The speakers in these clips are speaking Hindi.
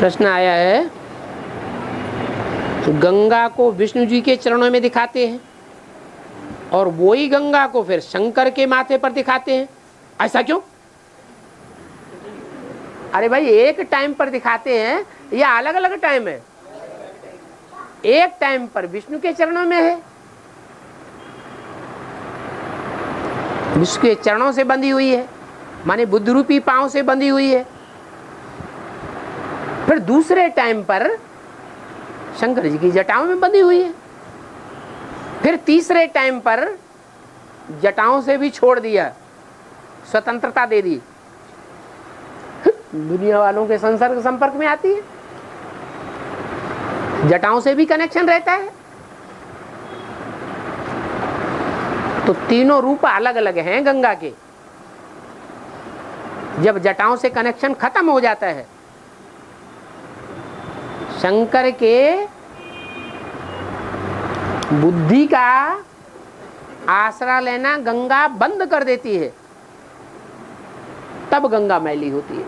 प्रश्न आया है, गंगा को विष्णु जी के चरणों में दिखाते हैं और वही गंगा को फिर शंकर के माथे पर दिखाते हैं, ऐसा क्यों? अरे भाई, एक टाइम पर दिखाते हैं या अलग अलग टाइम है? एक टाइम पर विष्णु के चरणों में है, विष्णु के चरणों से बंधी हुई है, माने बुद्ध रूपी पांव से बंधी हुई है। फिर दूसरे टाइम पर शंकर जी की जटाओं में बंधी हुई है। फिर तीसरे टाइम पर जटाओं से भी छोड़ दिया, स्वतंत्रता दे दी, दुनिया वालों के संपर्क में आती है, जटाओं से भी कनेक्शन रहता है। तो तीनों रूप अलग अलग हैं गंगा के। जब जटाओं से कनेक्शन खत्म हो जाता है, शंकर के बुद्धि का आसरा लेना गंगा बंद कर देती है, तब गंगा मैली होती है।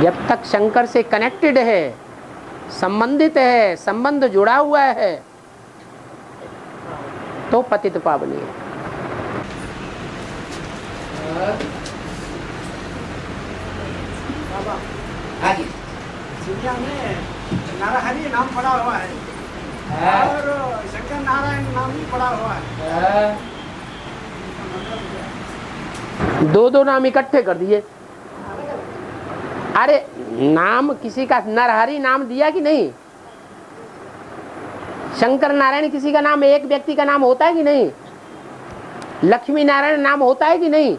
जब तक शंकर से कनेक्टेड है, संबंधित है, संबंध जुड़ा हुआ है, तो पतित पावनी है। दुनिया में नरहरि नाम पड़ा हुआ है और शंकर नारायण नाम भी पड़ा हुआ है। दो दो नाम इकट्ठे कर दिए। अरे नाम किसी का नरहरि नाम दिया कि नहीं? शंकर नारायण किसी का नाम, एक व्यक्ति का नाम होता है कि नहीं? लक्ष्मी नारायण नाम होता है कि नहीं?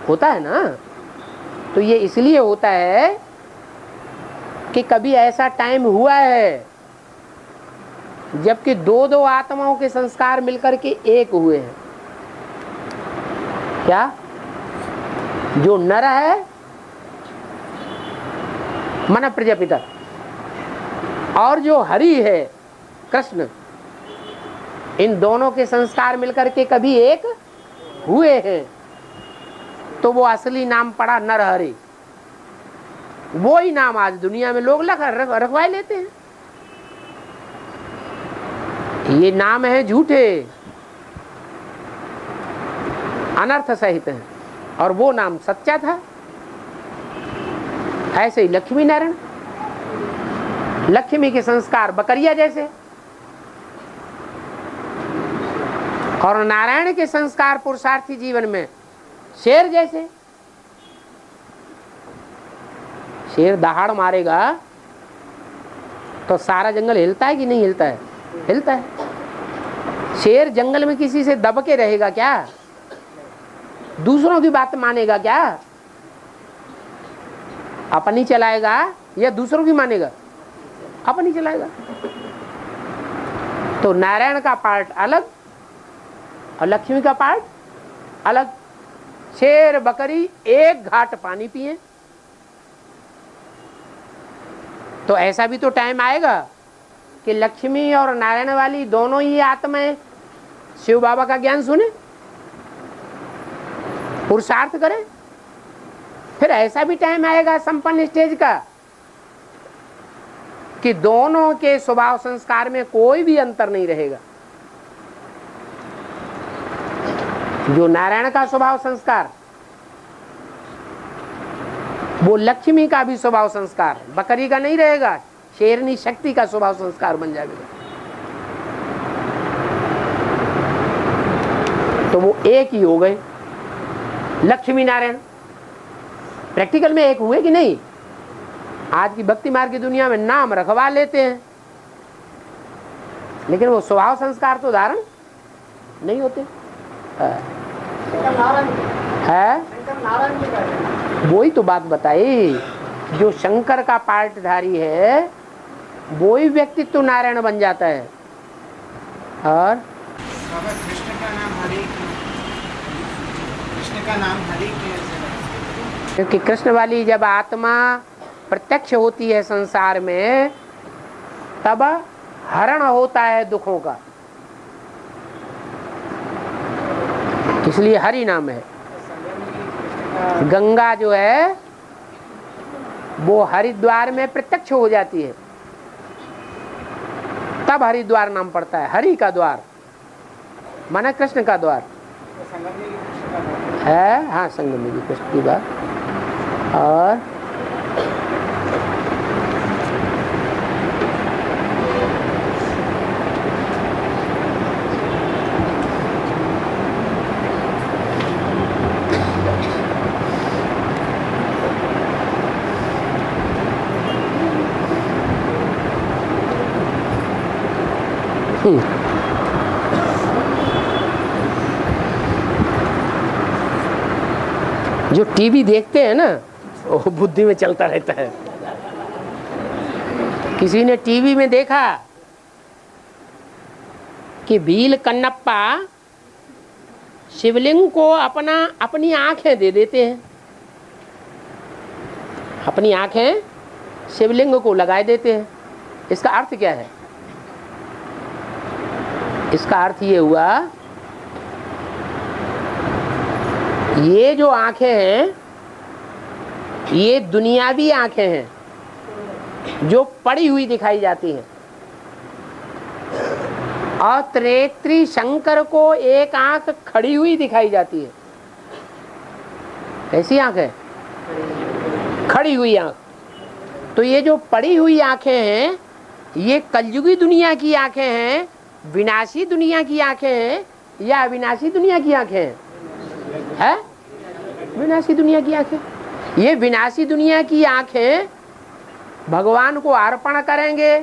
होता है ना। तो ये इसलिए होता है कि कभी ऐसा टाइम हुआ है जबकि दो दो आत्माओं के संस्कार मिलकर के एक हुए हैं। क्या? जो नर है मन प्रजापिता, और जो हरि है कृष्ण, इन दोनों के संस्कार मिलकर के कभी एक हुए हैं, तो वो असली नाम पड़ा नरहरि। वो ही नाम आज दुनिया में लोग रखवाए लेते हैं। ये नाम है झूठे, अनर्थ सहित है, और वो नाम सच्चा था। ऐसे ही लक्ष्मी नारायण, लक्ष्मी के संस्कार बकरिया जैसे, और नारायण के संस्कार पुरुषार्थी जीवन में शेर जैसे। शेर दहाड़ मारेगा तो सारा जंगल हिलता है कि नहीं हिलता है? हिलता है। शेर जंगल में किसी से दब के रहेगा क्या? दूसरों की बात मानेगा क्या? अपनी चलाएगा या दूसरों की मानेगा? अपनी चलाएगा। तो नारायण का पार्ट अलग और लक्ष्मी का पार्ट अलग। शेर बकरी एक घाट पानी पिए, तो ऐसा भी तो टाइम आएगा कि लक्ष्मी और नारायण वाली दोनों ही आत्माएं शिव बाबा का ज्ञान सुने, पुरुषार्थ करें। फिर ऐसा भी टाइम आएगा संपन्न स्टेज का कि दोनों के स्वभाव संस्कार में कोई भी अंतर नहीं रहेगा। जो नारायण का स्वभाव संस्कार, वो लक्ष्मी का भी स्वभाव संस्कार बकरी का नहीं रहेगा, शेरनी शक्ति का स्वभाव संस्कार बन जाएगा। तो वो एक ही हो गए, लक्ष्मी नारायण। प्रैक्टिकल में एक हुए कि नहीं? आज की भक्ति मार्ग की दुनिया में नाम रखवा लेते हैं, लेकिन वो स्वभाव संस्कार तो धारण नहीं होते है। वही तो बात बताई, जो शंकर का पार्टधारी है वो ही व्यक्तित्व तो नारायण बन जाता है। और कृष्ण का नाम हरि, कृष्ण का नाम हरि क्योंकि कृष्ण वाली जब आत्मा प्रत्यक्ष होती है संसार में, तब हरण होता है दुखों का, इसलिए हरि नाम है। गंगा जो है वो हरिद्वार में प्रत्यक्ष हो जाती है, तब हरिद्वार नाम पड़ता है। हरि का द्वार माना कृष्ण का द्वार है। हाँ, संगम जी कृष्ण की बात। और जो टीवी देखते हैं ना, वो बुद्धि में चलता रहता है। किसी ने टीवी में देखा कि भील कन्नप्पा शिवलिंग को अपनी आंखें दे देते हैं, अपनी आंखें शिवलिंग को लगाए देते हैं। इसका अर्थ क्या है? इसका अर्थ ये हुआ, ये जो आंखें हैं ये दुनियावी आंखें हैं जो पड़ी हुई दिखाई जाती हैं, और त्रेत्री शंकर को एक आंख खड़ी हुई दिखाई जाती है। कैसी आंख है? खड़ी हुई आंख। तो ये जो पड़ी हुई आंखें हैं ये कलयुगी दुनिया की आंखें हैं, विनाशी दुनिया की आंखें हैं, या अविनाशी दुनिया की आंखें हैं? है? विनाशी दुनिया की आंखें। ये विनाशी दुनिया की आंखें भगवान को अर्पण करेंगे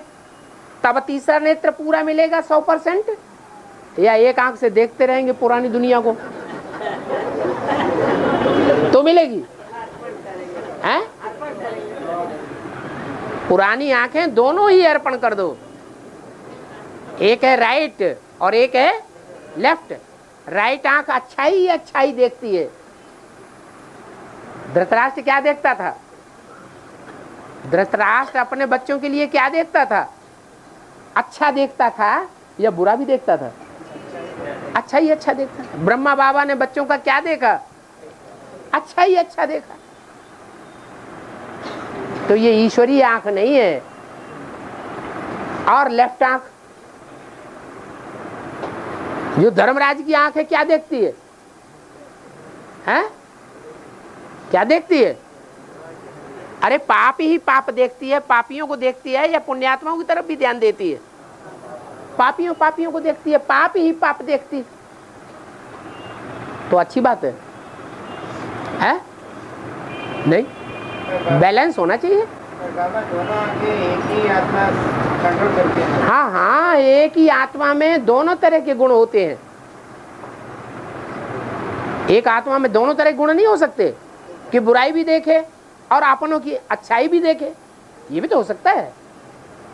तब तीसरा नेत्र पूरा मिलेगा 100%, या एक आंख से देखते रहेंगे पुरानी दुनिया को तो मिलेगी? हैं? पुरानी आंखें दोनों ही अर्पण कर दो, एक है राइट और एक है लेफ्ट। राइट आंख अच्छाई ही अच्छाई देखती है। धृतराष्ट्र क्या देखता था? धृतराष्ट्र अपने बच्चों के लिए क्या देखता था? अच्छा देखता था या बुरा भी देखता था? अच्छा ही अच्छा देखता था। ब्रह्मा बाबा ने बच्चों का क्या देखा? अच्छा ही अच्छा देखा। तो ये ईश्वरीय आंख नहीं है। और लेफ्ट आंख, जो धर्मराज की आंख है, क्या देखती है? हैं? क्या देखती है? अरे पाप ही पाप देखती है, पापियों को देखती है, या पुण्यात्माओं की तरफ भी ध्यान देती है? पापियों को देखती है, पाप ही पाप देखती है। तो अच्छी बात है? नहीं, बैलेंस होना चाहिए। एक ही आत्मा कंट्रोल करती है। हाँ हाँ, एक ही आत्मा में दोनों तरह के गुण होते हैं। एक आत्मा में दोनों तरह के गुण नहीं हो सकते कि बुराई भी देखे और अपनों की अच्छाई भी देखे, ये भी तो हो सकता है।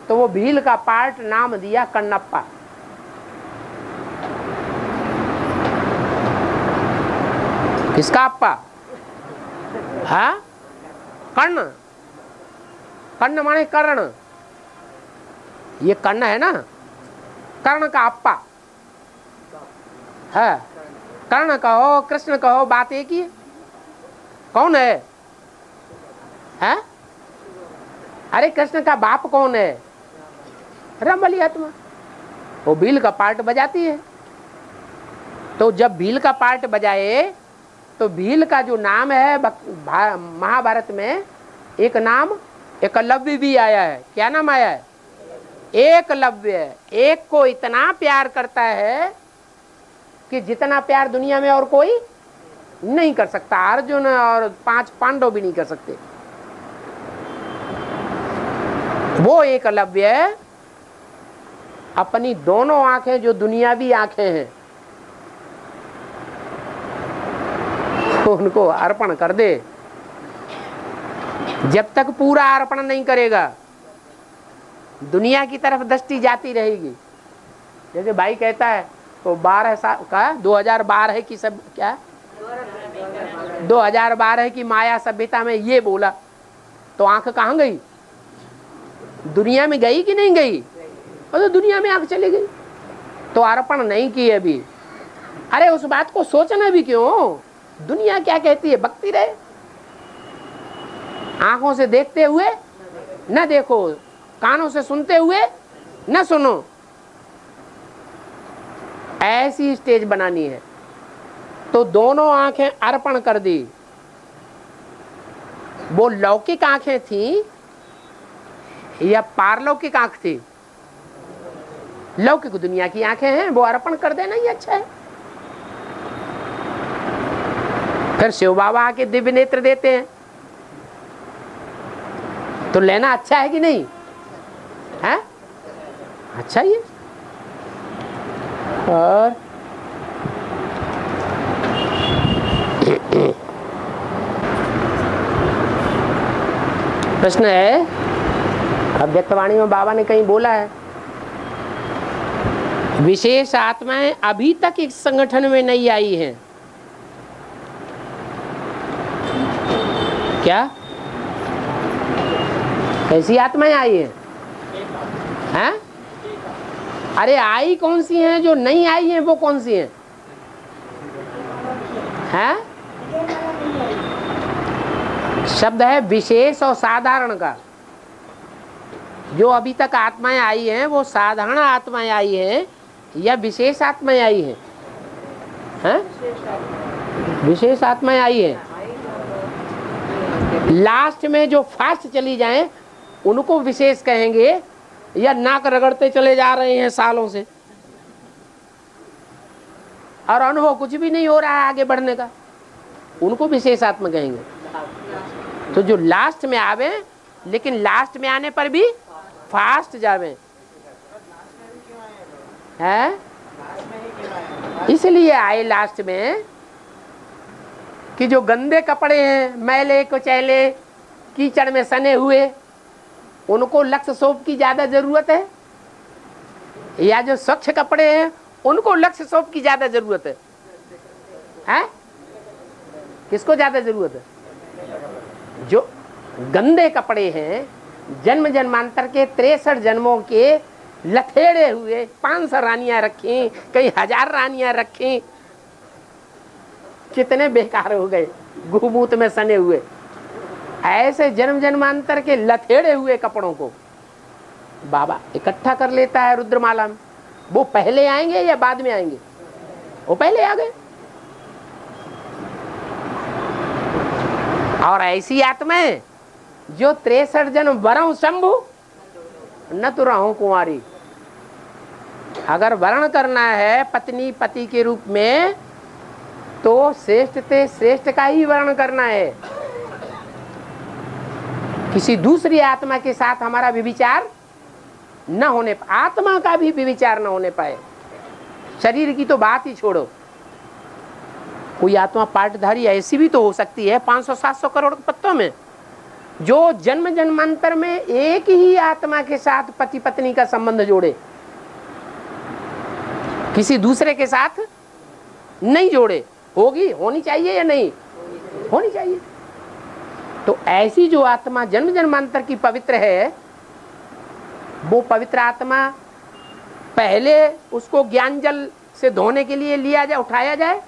तो वो भील का पार्ट नाम दिया कन्नप्पा। किसका अप्पा? हाँ, कर्ण। कर्ण माने कर्ण, ये कर्ण है ना, कर्ण का अप्पा है। कर्ण कहो कृष्ण कहो, बात एक ही है। कौन है? हैं? अरे कृष्ण का बाप कौन है? रंभली आत्मा। वो भील का पार्ट बजाती है। तो जब भील का पार्ट बजाए तो भील का जो नाम है महाभारत में, एक नाम एकलव्य भी आया है। क्या नाम आया है? एकलव्य। एक को इतना प्यार करता है कि जितना प्यार दुनिया में और कोई नहीं कर सकता। अर्जुन और 5 पांडव भी नहीं कर सकते। वो एकलव्य अपनी दोनों आंखें जो दुनियावी आंखें हैं उनको अर्पण कर दे। जब तक पूरा अर्पण नहीं करेगा दुनिया की तरफ दृष्टि जाती रहेगी। जैसे भाई कहता है तो 12 साल का 2012 की सब क्या 2012 की माया सभ्यता में ये बोला, तो आंख कहाँ गई? दुनिया में गई कि नहीं गई? और तो दुनिया में आंख चली गई, तो अर्पण नहीं की अभी। अरे उस बात को सोचना भी क्यों? दुनिया क्या कहती है, बकती रहे। आंखों से देखते हुए न देखो, कानों से सुनते हुए न सुनो। ऐसी स्टेज बनानी है। तो दोनों आंखें अर्पण कर दी। वो लौकिक आंखें थी या पारलौकिक आंख थी? लौकिक दुनिया की आंखें हैं, वो अर्पण कर देना ही अच्छा है। फिर शिव बाबा आके दिव्य नेत्र देते हैं, तो लेना अच्छा है कि नहीं है? अच्छा ही है। और प्रश्न है, अव्यक्तवाणी में बाबा ने कहीं बोला है, विशेष आत्माएं अभी तक इस संगठन में नहीं आई हैं। क्या कैसी आत्माएं आई हैं? हैं? अरे आई कौन सी हैं? जो नहीं आई हैं वो कौन सी हैं? हैं? शब्द है विशेष और साधारण का। जो अभी तक आत्माएं आई हैं वो साधारण आत्माएं आई हैं या विशेष आत्माएं आई हैं? हैं? विशेष आत्माएं आई हैं। लास्ट में जो फास्ट चली जाएं उनको विशेष कहेंगे, या नाक रगड़ते चले जा रहे हैं सालों से और अनुभव कुछ भी नहीं हो रहा है आगे बढ़ने का, उनको विशेष आत्मा कहेंगे। तो जो लास्ट में आवे, लेकिन लास्ट में आने पर भी फास्ट जावे है, इसलिए आए लास्ट में कि जो गंदे कपड़े हैं, मैले कुचैले कीचड़ में सने हुए, उनको लक्ष्य सोप की ज्यादा जरूरत है, या जो स्वच्छ कपड़े हैं उनको लक्ष्य सोप की ज्यादा जरूरत है? हैं? किसको ज्यादा जरूरत है? जो गंदे कपड़े हैं, जन्म जन्मांतर के 63 जन्मों के लथेड़े हुए, 500 रानियां रखी, कई 1000 रानियां रखी, कितने बेकार हो गए, गुबूत में सने हुए। ऐसे जन्म जन्मांतर के लथेड़े हुए कपड़ों को बाबा इकट्ठा कर लेता है रुद्रमाला में। वो पहले आएंगे या बाद में आएंगे? वो पहले आ गए। और ऐसी आत्माएं जो 63 जन्म वरऊ शंभु न तो रहूं कुंवारी। अगर वर्ण करना है पत्नी पति के रूप में, तो श्रेष्ठ ते श्रेष्ठ का ही वर्ण करना है। किसी दूसरी आत्मा के साथ हमारा विचार न होने, आत्मा का भी विचार न होने पाए। शरीर की तो बात ही छोड़ो, कोई आत्मा पाटधारी ऐसी भी तो हो सकती है 500-700 करोड़ पत्तों में, जो जन्म जन्मांतर में एक ही आत्मा के साथ पति पत्नी का संबंध जोड़े, किसी दूसरे के साथ नहीं जोड़े। होगी, होनी चाहिए या नहीं होनी चाहिए? तो ऐसी जो आत्मा जन्म जन्मांतर की पवित्र है, वो पवित्र आत्मा पहले उसको ज्ञान जल से धोने के लिए लिया जाए, उठाया जाए,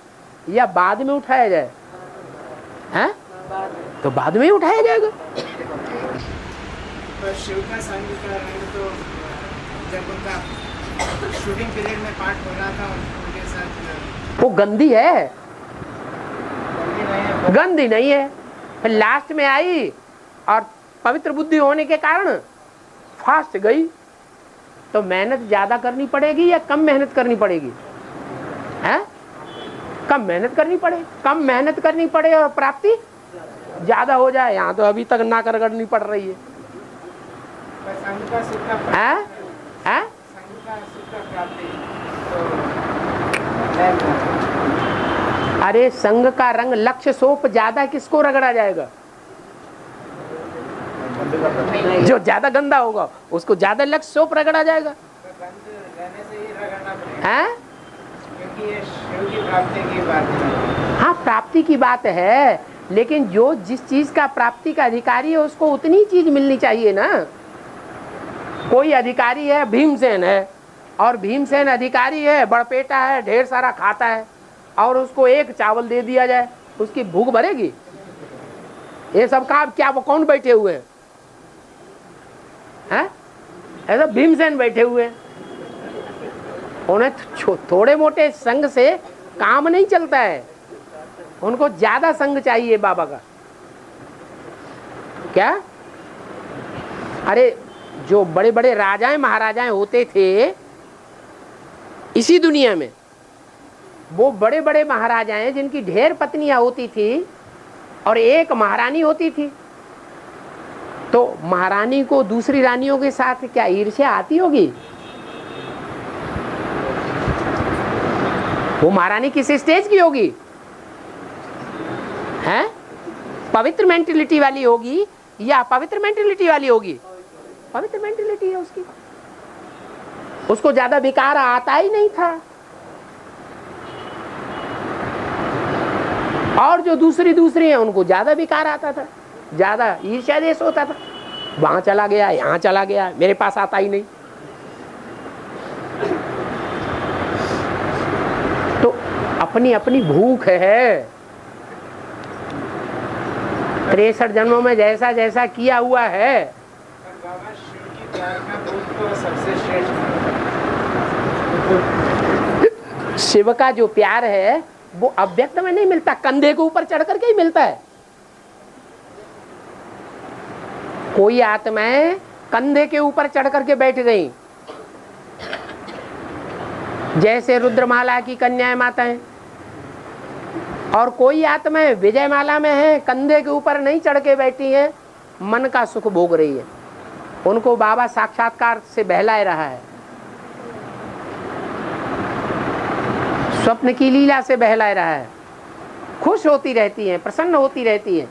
या बाद में उठाया जाए? हैं? तो बाद में ही उठाया जाएगा। शिव का संग का रंग तो जब उनका शूटिंग पीरियड में पार्ट हो रहा था उनके साथ, वो गंदी है, गंदी नहीं है। फिर लास्ट में आई और पवित्र बुद्धि होने के कारण फास्ट गई, तो मेहनत ज्यादा करनी पड़ेगी या कम मेहनत करनी पड़ेगी? हैं? कम मेहनत करनी पड़े, कम मेहनत करनी पड़े और प्राप्ति ज्यादा हो जाए। यहाँ तो अभी तक नाक रगड़नी पड़ रही है। हैं? हैं? अरे संग का रंग लक्ष्य सोप ज्यादा किसको रगड़ा जाएगा? जो ज्यादा गंदा होगा उसको ज्यादा लक्ष्य सोप रगड़ा जाएगा। हैं? हाँ, प्राप्ति की बात है, लेकिन जो जिस चीज का प्राप्ति का अधिकारी है उसको उतनी चीज मिलनी चाहिए ना। कोई अधिकारी है, भीमसेन है, और भीमसेन अधिकारी है, बड़पेटा है, ढेर सारा खाता है, और उसको एक चावल दे दिया जाए, उसकी भूख भरेगी? ये सब काम क्या, वो कौन बैठे हुए हैं? ऐसा भीमसेन बैठे हुए हैं। उन्हें थोड़े मोटे संग से काम नहीं चलता है, उनको ज्यादा संग चाहिए बाबा का। क्या? अरे जो बड़े बड़े राजाएं महाराजाएं होते थे इसी दुनिया में, वो बड़े बड़े महाराजाएं जिनकी ढेर पत्नियां होती थी और एक महारानी होती थी, तो महारानी को दूसरी रानियों के साथ क्या ईर्ष्या आती होगी? वो महारानी किस स्टेज की होगी? हैं? पवित्र मेंटेलिटी वाली होगी या अपवित्र मेंटेलिटी वाली होगी? पवित्र मेंटेलिटी है उसकी। उसको ज्यादा विकार आता ही नहीं था। और जो दूसरी हैं उनको ज्यादा विकार आता था, ज्यादा ईर्ष्या देश होता था। वहां चला गया, यहां चला गया, मेरे पास आता ही नहीं। तो अपनी अपनी भूख है। 63 जन्मों में जैसा जैसा किया हुआ है। बाबा शिव की प्यार का भूख तो सबसे श्रेष्ठ। शिव का जो प्यार है वो अव्यक्त में नहीं मिलता, कंधे के ऊपर चढ़ करके ही मिलता है। कोई आत्माएं कंधे के ऊपर चढ़ करके बैठ गई, जैसे रुद्रमाला की कन्याएं माताएं, और कोई आत्माएं विजयमाला में है, कंधे के ऊपर नहीं चढ़ के बैठी है, मन का सुख भोग रही है। उनको बाबा साक्षात्कार से बहलाए रहा है, स्वप्न की लीला से बहलाए रहा है, खुश होती रहती हैं, प्रसन्न होती रहती हैं।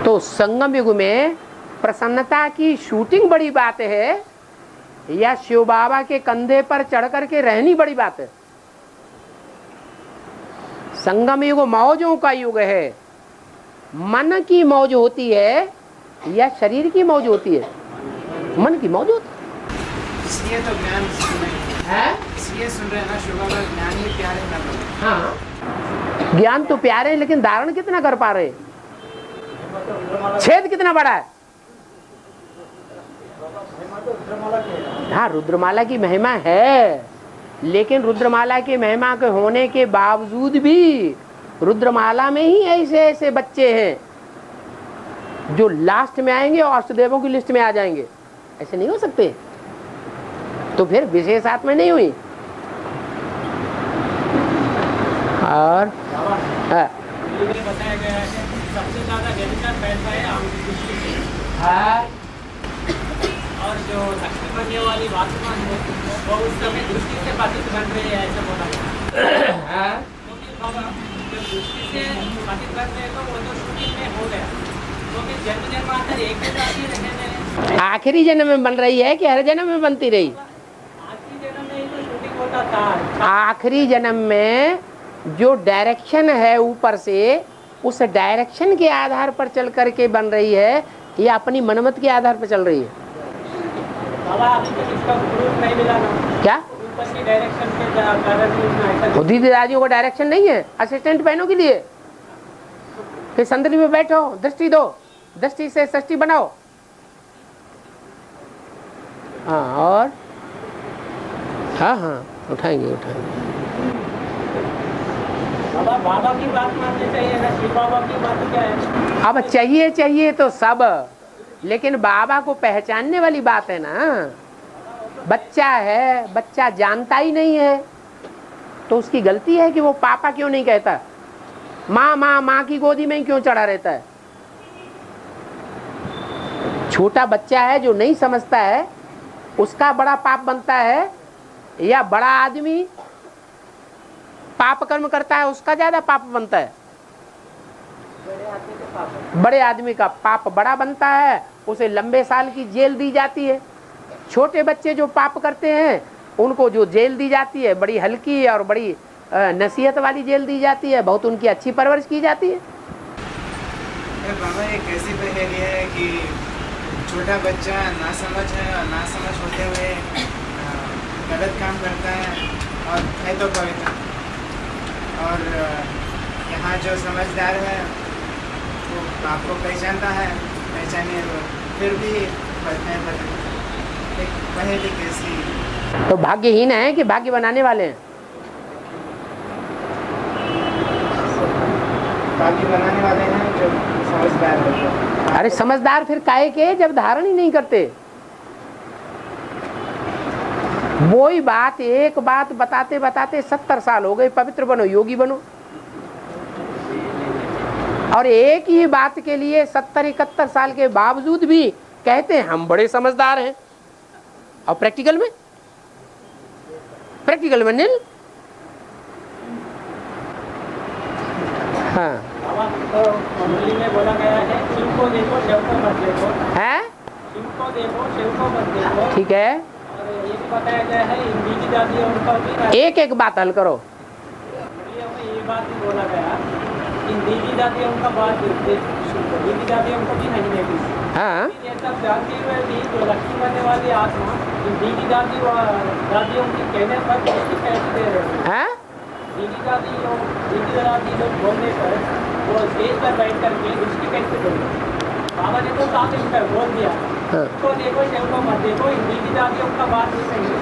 तो संगम युग में प्रसन्नता की शूटिंग बड़ी बात है या शिव बाबा के कंधे पर चढ़ करके रहनी बड़ी बात है? संगम युग मौजों का युग है। मन की मौज होती है या शरीर की मौज होती है? मन की मौज होती है। इसलिए तो ज्ञान है, इसलिए सुन रहे हैं ना शिव बाबा, ज्ञान ही प्यारे कर रहे हैं। हाँ, ज्ञान तो प्यारे हैं, लेकिन धारण कितना कर पा रहे? छेद कितना बड़ा है? हाँ, रुद्रमाला की महिमा है, लेकिन रुद्रमाला की महिमा के होने के बावजूद भी रुद्रमाला में ही ऐसे ऐसे बच्चे हैं जो लास्ट में आएंगे और अष्टदेवों की लिस्ट में आ जाएंगे। ऐसे नहीं हो सकते। तो फिर विशेष आत्मा नहीं हुई। और बताया गया है सबसे ज्यादा व्यभिचार पैसा है और जो शक्ति बनने वाली वासना है वो उस समय दृष्टि से पतित बन रही है, ऐसा बोला गया। क्योंकि बाबा जब दृष्टि से पतित बन रहे तो वो तो शूटिंग में हो गया, क्योंकि जन्म जन्मांतर एक ही साथ ही रहने में। आखिरी जन्म में बन रही है कि हर जन्म में बनती रही? आखिरी जन्म में ही तो शूटिंग होता था। आखिरी जन्म में जो डायरेक्शन है ऊपर से, उस डायरेक्शन के आधार पर चल करके बन रही है या अपनी मनमत के आधार पर चल रही है? बाबा अभी तक इसका प्रूफ नहीं मिला ना। क्या ऊपर की डायरेक्शन के कारण दीदी दादियों को डायरेक्शन नहीं है असिस्टेंट बहनों के लिए? फिर संदर्भ में बैठो, दृष्टि दो, दृष्टि से सृष्टि बनाओ। हाँ, और हाँ हाँ उठाएंगे उठाएंगे। बाबा की बात माननी चाहिए ना, शिव बाबा की बात क्या है? अब चाहिए तो सब, लेकिन बाबा को पहचानने वाली बात है ना। बच्चा है, बच्चा जानता ही नहीं है, तो उसकी गलती है कि वो पापा क्यों नहीं कहता, माँ माँ माँ की गोदी में ही क्यों चढ़ा रहता है। छोटा बच्चा है जो नहीं समझता है, उसका बड़ा पाप बनता है, या बड़ा आदमी पाप कर्म करता है उसका ज्यादा पाप बनता है? बड़े आदमी का पाप बड़ा बनता है, उसे लंबे साल की जेल दी जाती है। छोटे बच्चे जो पाप करते हैं उनको जो जेल दी जाती है बड़ी हल्की और बड़ी नसीहत वाली जेल दी जाती है, बहुत उनकी अच्छी परवरिश की जाती है। बाबा एक ऐसी पहेली है कि छोटा बच्चा नासमझ है और नासमझ होते हुए गलत काम करता है और है तो पवित्र, और यहाँ जो समझदार है वो आपको पहचानता है, पहचाने फिर भी पहेली कैसी। तो भाग्यहीन है कि भाग्य बनाने वाले हैं? भाग्य बनाने वाले हैं जो समझदार है। अरे समझदार फिर काहे के जब धारण ही नहीं करते। वही बात, एक बात बताते बताते 70 साल हो गए, पवित्र बनो, योगी बनो। और एक ही बात के लिए 70-71 साल के बावजूद भी कहते हैं हम बड़े समझदार हैं। और प्रैक्टिकल में नील। हाँ, तो मुरली में बोला गया है शिव को देखो शिव को मत देखो, है शिव को देखो शिव को मत देखो। ठीक है, और ये भी बताया गया है हिंदी की जाति है उनका भी। एक एक बात हल करो। मुरलियों में ये बात भी बोला गया हिंदी की जाति है उनका बात हिंदी की जाति है उनको भी नहीं देखी। हाँ, ये सब जानती हुए भी जो लक्ष्मी बनने वाली आत्मा हिंदी की जाति जातियों की कहने पर दृष्टि कैसे दे रहे हैं? हाँ? हिंदी जाति लोग बोलने पर वो स्टेज पर बैठ करके दृष्टि कैसे देंगे? बाबा ने तो साफ इस पर बोल दिया हाँ। तो देखो शिव को मत देखो, हिंदी की जातियों का बात नहीं सही है।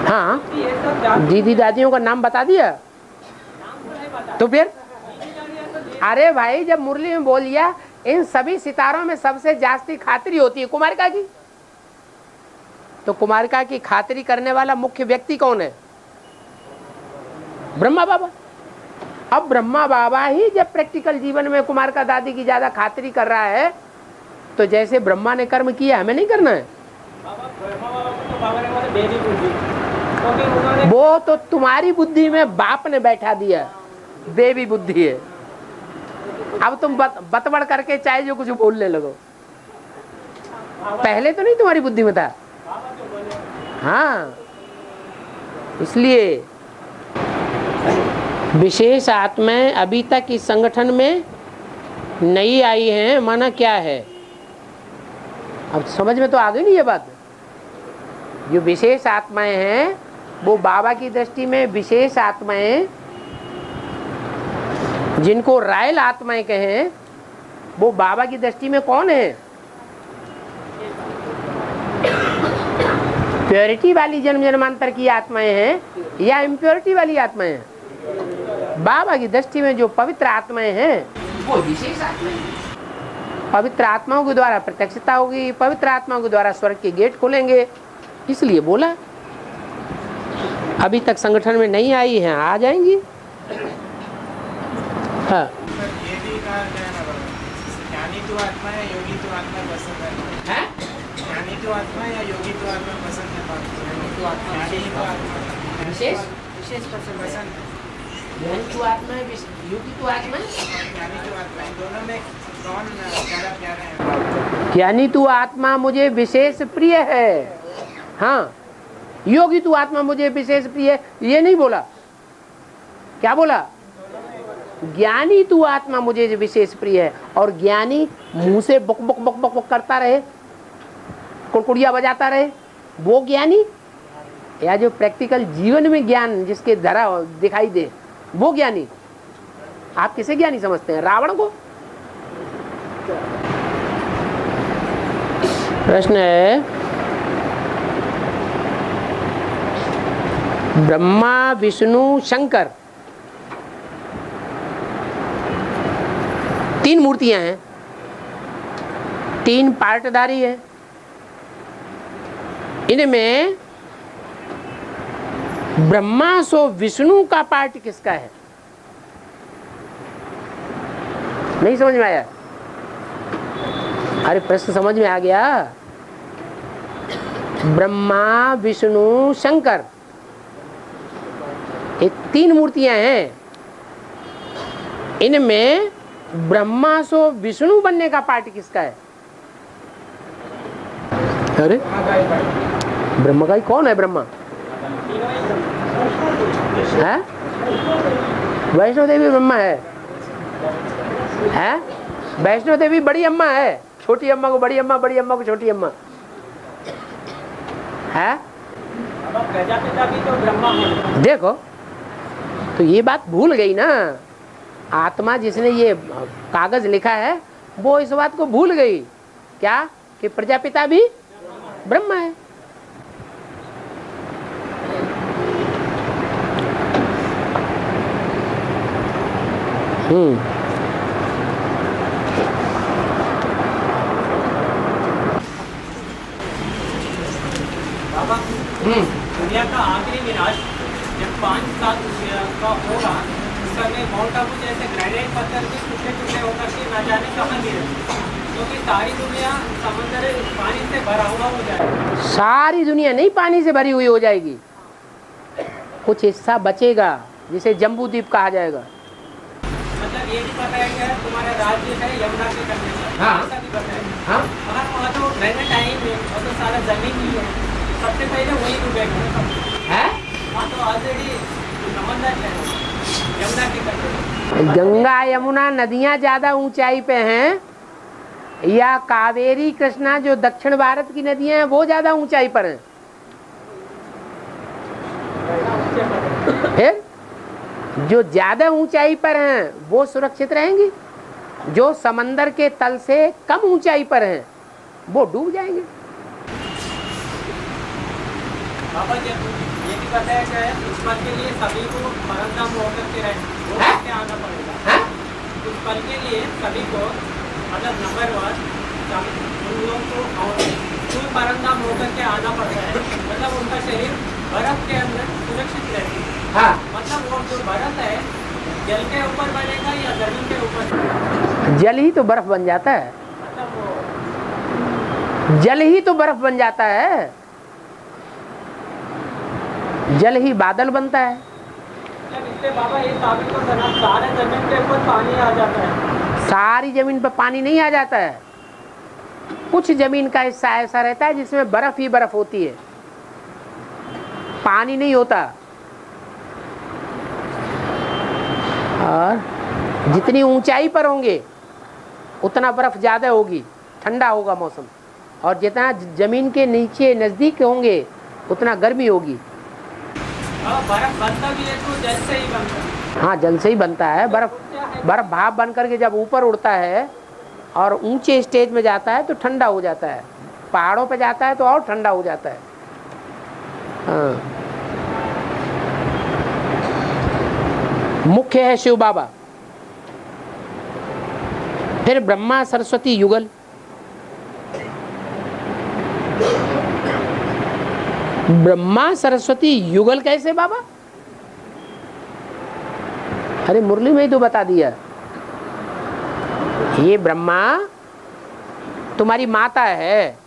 हाँ, ये सब जाति दीदी दादियों का नाम बता दिया नाम तो नहीं पता। तो फिर? दीदी जातियाँ तो अरे भाई, जब मुरली में बोल दिया इन सभी सितारों में सबसे जास्ती खातिरी होती है कुमारिका की, तो कुमारिका की खातिरी करने वाला मुख्य व्यक्ति कौन है? ब्रह्मा बाबा। अब ब्रह्मा बाबा ही जब प्रैक्टिकल जीवन में कुमारिका दादी की ज्यादा खातिरी कर रहा है, तो जैसे ब्रह्मा ने कर्म किया हमें नहीं करना है। बाबा ने बोला देवी बुद्धि, क्योंकि उन्होंने वो तो तुम्हारी बुद्धि में बाप ने बैठा दिया, देवी बुद्धि है। अब तुम बतबड़ करके चाहे जो कुछ बोलने लगो, पहले तो नहीं तुम्हारी बुद्धि में था। हाँ, इसलिए विशेष आत्माएं अभी तक इस संगठन में नहीं आई हैं, माना क्या है? अब समझ में तो आ गई नहीं ये बात। जो विशेष आत्माएं हैं वो बाबा की दृष्टि में विशेष आत्माएं, जिनको रायल आत्माएं कहें, वो बाबा की दृष्टि में कौन है? प्योरिटी वाली जन्म जन्मांतर की आत्माएं हैं या इम्प्योरिटी वाली आत्माएं हैं? बाबा की दृष्टि में जो पवित्र आत्माएं हैं वो विशेष आत्माएं हैं। पवित्र आत्माओं के द्वारा प्रत्यक्षता होगी, पवित्र आत्माओं के द्वारा स्वर्ग के गेट खुलेंगे, इसलिए बोला। अभी तक संगठन में नहीं आई हैं, आ जाएंगी। हाँ, ये भी कहा गया ना बाबा, ज्ञानी तो आत्मा है, योगी तो आत्मा पसंद है। ज्ञानी तो आत्मा या योगी तो आत्मा पसंद है। ज्ञानी तो आत्मा विशेष पसंद है। ज्ञानी तो आत्मा है, योगी तो आत्मा है। ज्ञानी तो आत्मा, इन दोनों में कौन ज़्यादा प्यारा है? ज्ञानी तू आत्मा मुझे विशेष प्रिय है। हाँ, योगी तू आत्मा मुझे विशेष प्रिय है, ये नहीं बोला। क्या बोला? ज्ञानी तू आत्मा मुझे विशेष प्रिय है। और ज्ञानी मुंह से बक बक बक बक बक करता रहे, कुड़कुड़िया बजाता रहे, वो ज्ञानी? या जो प्रैक्टिकल जीवन में ज्ञान जिसके धरा दिखाई दे, वो ज्ञानी? आप किसे ज्ञानी समझते हैं? रावण को? प्रश्न है, ब्रह्मा विष्णु शंकर 3 मूर्तियां हैं, 3 पार्टधारी है। इनमें ब्रह्मा सो विष्णु का पार्ट किसका है? नहीं समझ में आया? अरे प्रश्न समझ में आ गया। ब्रह्मा विष्णु शंकर ये 3 मूर्तियां हैं। इनमें ब्रह्मा सो विष्णु बनने का पार्ट किसका है? अरे ब्रह्मा का ही कौन है? ब्रह्मा है? वैष्णो देवी ब्रह्मा है? वैष्णो देवी बड़ी अम्मा है, छोटी अम्मा को बड़ी अम्मा, बड़ी अम्मा को छोटी अम्मा है। प्रजापिता भी तो ब्रह्मा है। देखो, तो ये बात भूल गई ना। आत्मा जिसने ये कागज लिखा है वो इस बात को भूल गई क्या कि प्रजापिता भी ब्रह्म है। बाबा दुनिया का आखिरी विनाश जब 5 साल का होगा, उस समय माउंट आबू जैसे ग्रेनाइट पत्थर के टुकड़े टुकड़े होकर के न जाने कहाँ गिरे, क्योंकि सारी दुनिया समुद्र पानी से भरा हुआ हो जाएगी। सारी दुनिया नहीं पानी से भरी हुई हो जाएगी, कुछ हिस्सा बचेगा जिसे जम्बू द्वीप कहा जाएगा। मतलब ये भी बताया गया है तुम्हारा राज्य है यमुना के कंढे पर। हाँ। ऐसा भी बताया है। हाँ अगर वहाँ तो ग्रेनाइट आएंगे और तो सारा जमीन ही है, सबसे पहले वही डूबेगा है। वहाँ तो ऑलरेडी समंदर है यमुना के कंढे। गंगा यमुना नदियां ज्यादा ऊंचाई पे हैं या कावेरी कृष्णा जो दक्षिण भारत की नदियां हैं वो ज्यादा ऊंचाई पर हैं? फिर जो ज्यादा ऊंचाई पर हैं वो सुरक्षित रहेंगी, जो समंदर के तल से कम ऊंचाई पर हैं वो डूब जाएंगे। बाबा जी ये भी बताया गया है उस पल के लिए सभी को परंतम होकर के वो करके आना पड़ेगा। उस पल के लिए सभी को मतलब नंबर 1 उन लोगों को फुल परंतम होकर के आना पड़ता है, मतलब उनका शरीर बर्फ के अंदर सुरक्षित रहती है। हाँ। मतलब वो जो बर्फ है जल के ऊपर बनेगा या जमीन के ऊपर? जल ही तो बर्फ बन जाता है, मतलब वो जल ही तो बर्फ बन जाता है, जल ही बादल बनता है। इसलिए बाबा ये साबित तो करना सारे जमीन के ऊपर पानी आ जाता है। सारी जमीन पर पानी नहीं आ जाता है, कुछ जमीन का हिस्सा ऐसा रहता है जिसमें बर्फ ही बर्फ होती है, पानी नहीं होता। और जितनी ऊंचाई पर होंगे उतना बर्फ ज्यादा होगी, ठंडा होगा मौसम, और जितना जमीन के नीचे नजदीक होंगे उतना गर्मी होगी। बर्फ बनता भी है तो जल से ही बनता है। हाँ जल से ही बनता है। बर्फ भाप बन करके जब ऊपर उड़ता है और ऊंचे स्टेज में जाता है तो ठंडा हो जाता है, पहाड़ों पे जाता है तो और ठंडा हो जाता है। हाँ। मुख्य है शिव बाबा, फिर ब्रह्मा सरस्वती युगल। ब्रह्मा सरस्वती युगल कैसे बाबा? अरे मुरली में ही तो बता दिया, ये ब्रह्मा तुम्हारी माता है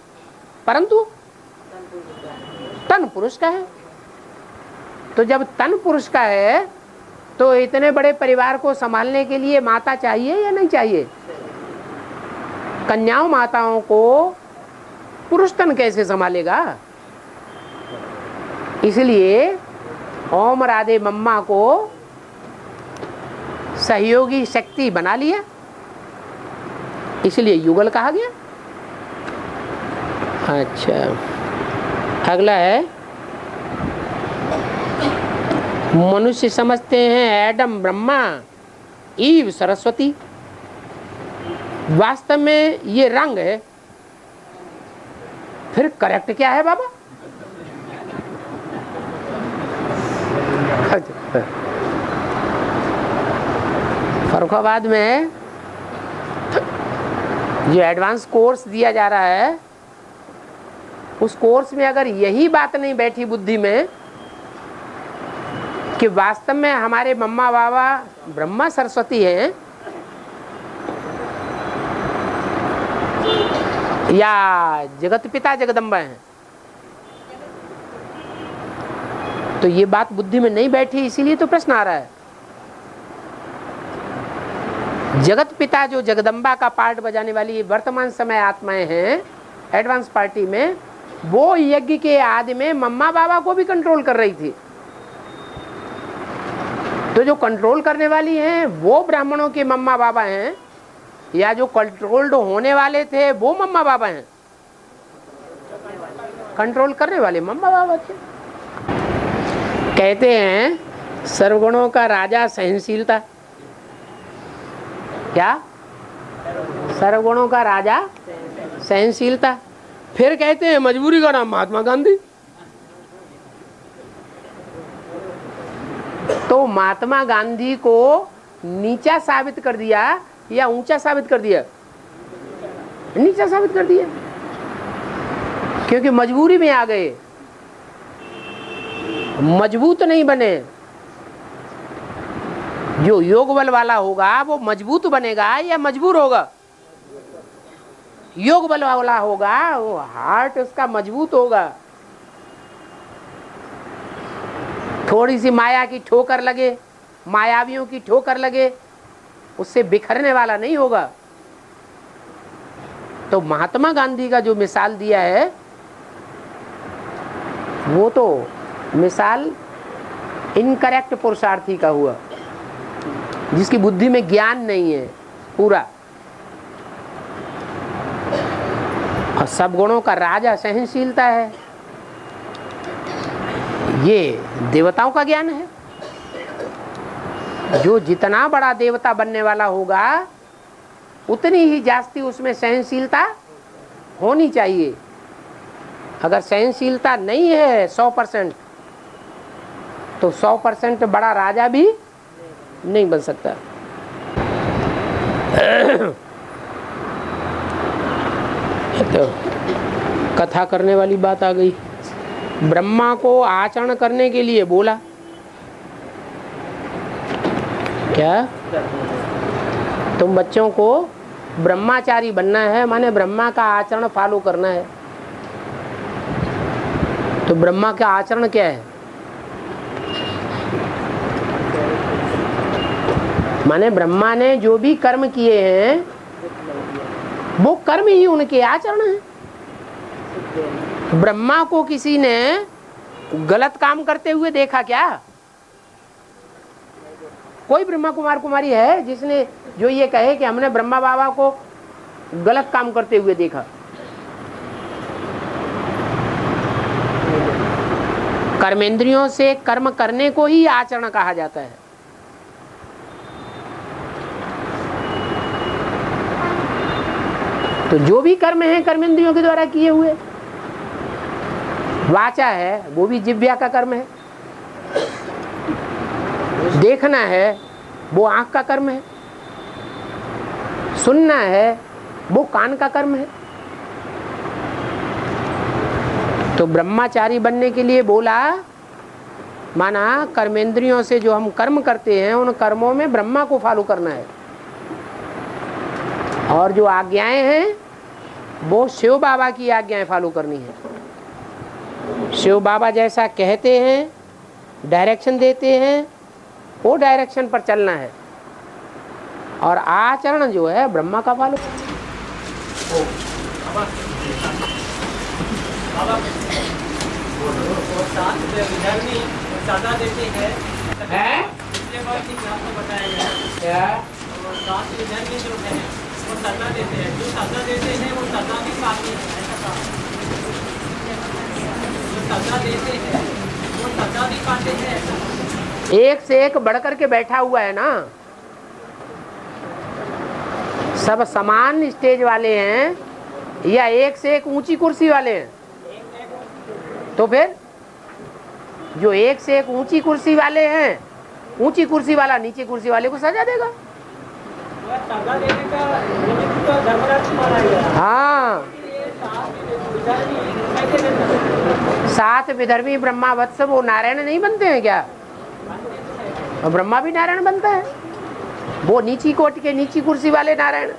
परंतु तन पुरुष का है। तो जब तन पुरुष का है तो इतने बड़े परिवार को संभालने के लिए माता चाहिए या नहीं चाहिए? कन्याओं माताओं को पुरुष तन कैसे संभालेगा? इसलिए ओम राधे मम्मा को सहयोगी शक्ति बना लिया, इसलिए युगल कहा गया। अच्छा, अगला है मनुष्य समझते हैं एडम ब्रह्मा ईव सरस्वती, वास्तव में ये रंग है। फिर करेक्ट क्या है बाबा? फरुखाबाद में जो एडवांस कोर्स दिया जा रहा है उस कोर्स में अगर यही बात नहीं बैठी बुद्धि में कि वास्तव में हमारे मम्मा बाबा ब्रह्मा सरस्वती हैं या जगत पिता जगदम्बा हैं, तो ये बात बुद्धि में नहीं बैठी, इसीलिए तो प्रश्न आ रहा है। जगत पिता जो जगदम्बा का पार्ट बजाने वाली वर्तमान समय आत्माएं हैं एडवांस पार्टी में, वो यज्ञ के आदि में मम्मा बाबा को भी कंट्रोल कर रही थी। तो जो कंट्रोल करने वाली हैं वो ब्राह्मणों के मम्मा बाबा हैं या जो कंट्रोल्ड होने वाले थे वो मम्मा बाबा हैं? कंट्रोल करने वाले मम्मा बाबा थे। कहते हैं सर्वगुणों का राजा सहनशीलता, क्या सर्वगुणों का राजा सहनशीलता। फिर कहते हैं मजबूरी का नाम महात्मा गांधी। तो महात्मा गांधी को नीचा साबित कर दिया या ऊंचा साबित कर दिया? नीचा साबित कर दिया, क्योंकि मजबूरी में आ गए, मजबूत नहीं बने। जो योग बल वाला होगा वो मजबूत बनेगा या मजबूर होगा? योग बल वाला होगा, वो हार्ट उसका मजबूत होगा। थोड़ी सी माया की ठोकर लगे, मायावियों की ठोकर लगे, उससे बिखरने वाला नहीं होगा। तो महात्मा गांधी का जो मिसाल दिया है वो तो मिसाल इनकरेक्ट पुरुषार्थी का हुआ, जिसकी बुद्धि में ज्ञान नहीं है पूरा। और सब गुणों का राजा सहनशीलता है, ये देवताओं का ज्ञान है। जो जितना बड़ा देवता बनने वाला होगा उतनी ही जास्ती उसमें सहनशीलता होनी चाहिए। अगर सहनशीलता नहीं है 100%, तो 100% बड़ा राजा भी नहीं बन सकता। तो कथा करने वाली बात आ गई। ब्रह्मा को आचरण करने के लिए बोला, क्या तुम बच्चों को ब्रह्माचारी बनना है, माने ब्रह्मा का आचरण फॉलो करना है। तो ब्रह्मा का आचरण क्या है? माने ब्रह्मा ने जो भी कर्म किए हैं वो कर्म ही उनके आचरण है। ब्रह्मा को किसी ने गलत काम करते हुए देखा क्या? कोई ब्रह्मा कुमार कुमारी है जिसने जो ये कहे कि हमने ब्रह्मा बाबा को गलत काम करते हुए देखा? कर्मेंद्रियों से कर्म करने को ही आचरण कहा जाता है। तो जो भी कर्म है कर्मेंद्रियों के द्वारा किए हुए, वाचा है वो भी जिह्वा का कर्म है, देखना है वो आंख का कर्म है, सुनना है वो कान का कर्म है। तो ब्रह्माचारी बनने के लिए बोला, माना कर्मेंद्रियों से जो हम कर्म करते हैं उन कर्मों में ब्रह्मा को फॉलो करना है, और जो आज्ञाएं हैं वो शिव बाबा की आज्ञाएं फॉलो करनी है। शिव बाबा जैसा कहते हैं, डायरेक्शन देते हैं, वो डायरेक्शन पर चलना है। और आचरण जो है ब्रह्मा का फॉलो करना है। एक से एक बढ़ करके बैठा हुआ है ना, सब समान स्टेज वाले हैं या एक से एक ऊंची कुर्सी वाले हैं? तो फिर जो एक से एक ऊंची कुर्सी वाले हैं, ऊंची कुर्सी वाला नीचे कुर्सी वाले को सजा देगा। हाँ, 7 विधर्मी ब्रह्मा वत्स वो नारायण नहीं बनते हैं क्या? और ब्रह्मा भी नारायण बनता है, वो नीची कोटि के नीची कुर्सी वाले नारायण।